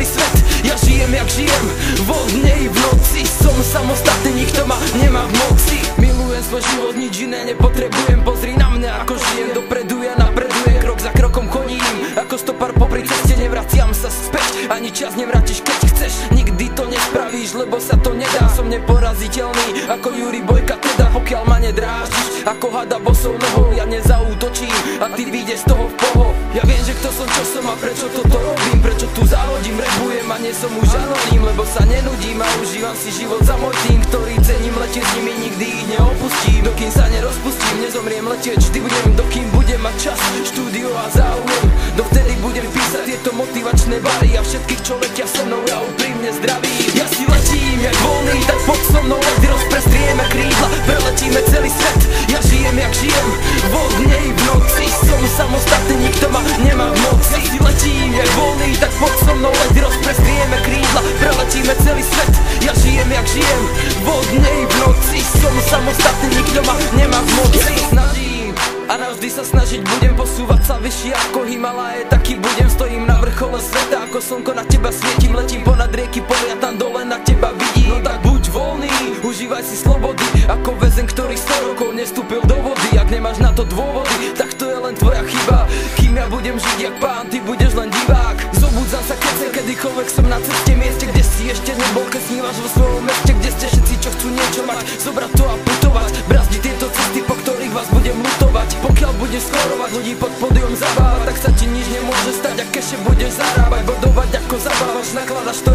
celý svet. Ja žijem jak žijem, vo dne i v noci. Som samostatný, nikto ma nemá v moci. Milujem svoj život, nič iné nepotrebujem. Pozri na mňa, ako žijem dopredu, ja napredujem. Krok za krokom koním, ako stopar popri ceste. Nevraciam sa späť, ani čas nevrátiš, keď chceš. Nikdy to nespravíš, lebo sa to nedá. Som neporaziteľný, ako Juri Bojka teda. Pokiaľ ma nedrážiš, ako hada bosou nohou, ja nezaútočím a ty vyjde z toho v poho. Ja viem, že kto som, čo som a prečo toto robím. Prečo tu závodím, repujem a nie som už anoním. Lebo sa nenudím a užívam si život za môj tým, ktorý cením, letieť s nimi, nikdy ich neopustím. Dokým sa nerozpustím, nezomriem, letieť vždy budem. Dokým budem mať čas, štúdio a záujem, dovtedy budem písať tieto motivačné bary. A všetkých, čo letia so mnou, ja úprimne zdravím. Ja si letím jak voľný, tak pod so mnou lety rozprestrieme krídla. Preletíme celý svet, ja žijem jak žijem, vo dne i v noci. Som samostatný, nikto ma nemá v moci. Ja si letím jak voľný, tak pod so mnou lety rozprestrieme krídla. Preletíme celý svet, ja žijem jak žijem, vo dne i v noci. Som samostatný, nikto ma nemá v moci. Ja sa snažím a navždy sa snažiť budem, posúvať sa vyššie ako Himalaje, taký budem. Stojím na vrchole sveta, ako slnko na teba svietím. Letím ponad rieky, polia, tam dole na teba vidím. No tak buď voľný, užívaj si slobody, ako väzeň, ktorý 100 rokov nestúpil do vody. Ak nemáš na to dôvody, tak to je len tvoja chyba. Kým ja budem žiť jak pán, ty budeš len divák. Zobudzam sa, keď chcem, kedykoľvek som na ceste, mieste, kde si ešte nebol, keď snívaš vo svojom meste, kde ste všetci, čo chcú niečo mať, zobrať to a putovať, brazdiť tieto cesty, po ktorých vás budem lutovať. Pokiaľ budeš skórovať ľudí pod pódium zabávať, tak sa ti nič nemôže stať, a keše budeš zarábať, bodovať ako zabávaš, nakladaš to